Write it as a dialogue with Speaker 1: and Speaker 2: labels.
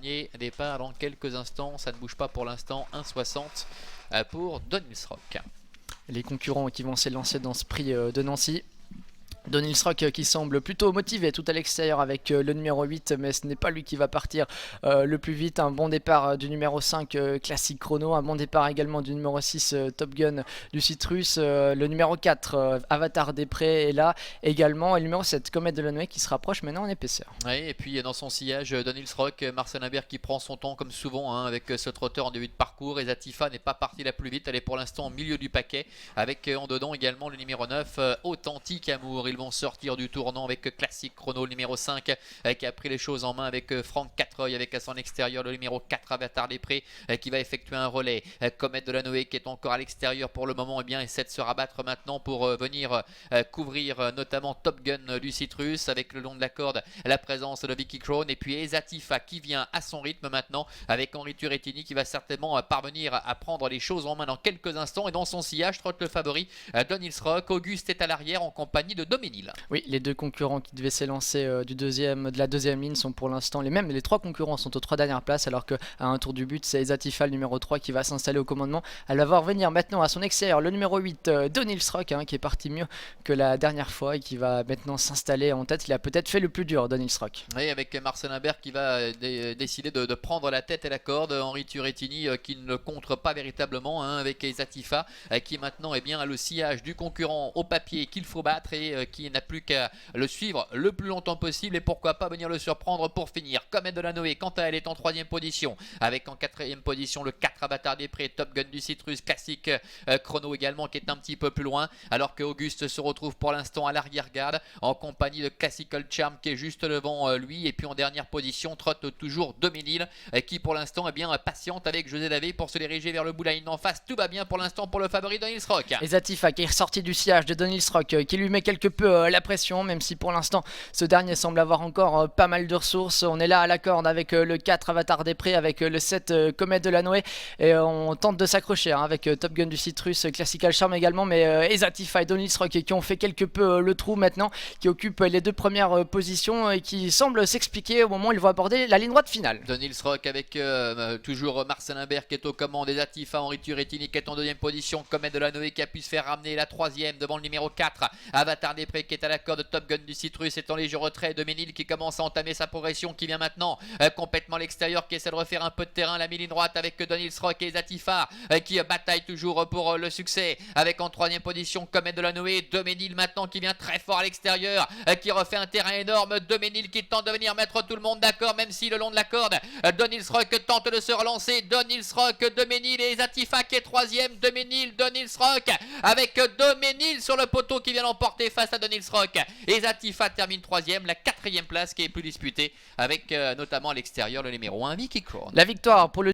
Speaker 1: dernier départ dans quelques instants. Ça ne bouge pas pour l'instant. 1,60 pour Donils Rock.
Speaker 2: Les concurrents qui vont s'élancer dans ce prix de Nancy. Donils Rock qui semble plutôt motivé tout à l'extérieur avec le numéro 8, mais ce n'est pas lui qui va partir le plus vite. Un bon départ du numéro 5 Classic Chrono, un bon départ également du numéro 6 Top Gun du Citrus, le numéro 4 Avatar des Prés est là également, et le numéro 7 Comète de la Nuée qui se rapproche maintenant en épaisseur.
Speaker 1: Oui, et puis dans son sillage, Donils Rock, Marcel Imbert qui prend son temps comme souvent avec ce trotteur en début de parcours. Et Zatifa n'est pas partie la plus vite, elle est pour l'instant au milieu du paquet avec en dedans également le numéro 9 Authentique Amour. Ils vont sortir du tournant avec Classic Chrono, le numéro 5 qui a pris les choses en main avec Franck Quattreuil, avec à son extérieur le numéro 4 Avatar des Prés qui va effectuer un relais. Comète de la Noé qui est encore à l'extérieur pour le moment, et bien essaie de se rabattre maintenant pour venir couvrir notamment Top Gun du Citrus avec le long de la corde la présence de Vicky Crown, et puis Ezatifa qui vient à son rythme maintenant avec Henri Turrettini qui va certainement parvenir à prendre les choses en main dans quelques instants. Et dans son sillage trotte le favori Donils Rock. Auguste est à l'arrière en compagnie de Doménil.
Speaker 2: Oui, les deux concurrents qui devaient s'élancer de la deuxième ligne sont pour l'instant les mêmes. Les trois concurrents sont aux trois dernières places, alors qu'à un tour du but, c'est Ezatifa, le numéro 3, qui va s'installer au commandement. Elle va voir venir maintenant à son extérieur le numéro 8, Donils Rock, qui est parti mieux que la dernière fois et qui va maintenant s'installer en tête. Il a peut-être fait le plus dur, Donils Rock.
Speaker 1: Oui, avec Marcel Imbert qui va décider de prendre la tête et la corde. Henri Turrettini qui ne contre pas véritablement avec Ezatifa qui maintenant a le sillage du concurrent au papier qu'il faut battre et qui n'a plus qu'à le suivre le plus longtemps possible et pourquoi pas venir le surprendre pour finir. Comète de la Noé, quant à elle, est en 3ème position avec en 4ème position le 4 Avatar des Prés, Top Gun du Citrus, Classic Chrono également qui est un petit peu plus loin, alors que Auguste se retrouve pour l'instant à l'arrière-garde en compagnie de Classical Charm qui est juste devant lui, et puis en dernière position trotte toujours Doménil qui pour l'instant patiente avec José Davé pour se diriger vers le bout de la ligne en face. Tout va bien pour l'instant pour le favori Donils Rock.
Speaker 2: Ezatifa qui est ressorti du sillage de Donils Rock qui lui met quelque peu la pression, même si pour l'instant ce dernier semble avoir encore pas mal de ressources. On est là à la corde avec le 4 Avatar des Prés, avec le 7 Comète de la Noé, et on tente de s'accrocher avec Top Gun du Citrus, Classical Charm également, mais Ezatifa et Donils Rock qui ont fait quelque peu le trou maintenant, qui occupent les deux premières positions et qui semblent s'expliquer au moment où ils vont aborder la ligne droite finale.
Speaker 1: Donils Rock avec toujours Marcel Imbert qui est aux commandes, Ezatifa, Henri Turrettini qui est en 2ème position, Comète de la Noé qui a pu se faire ramener la 3ème devant le numéro 4 Avatar des Prés qui est à la corde, Top Gun du Citrus est en léger retrait, Doménil qui commence à entamer sa progression, qui vient maintenant complètement à l'extérieur, qui essaie de refaire un peu de terrain, la mi-ligne droite avec Donils Rock et Ezatifa qui bataille toujours pour le succès avec en 3ème position Comète de la Noé, Doménil maintenant qui vient très fort à l'extérieur, qui refait un terrain énorme, Doménil qui tente de venir mettre tout le monde d'accord, même si le long de la corde Donils Rock tente de se relancer, Donils Rock, Doménil et Ezatifa qui est 3ème, Doménil, Donils Rock avec Doménil sur le poteau qui vient l'emporter face à Donils Rock. Ezatifa termine 3ème, la 4ème place qui est plus disputée avec notamment à l'extérieur le numéro 1 Vicky Crown.
Speaker 2: La victoire pour le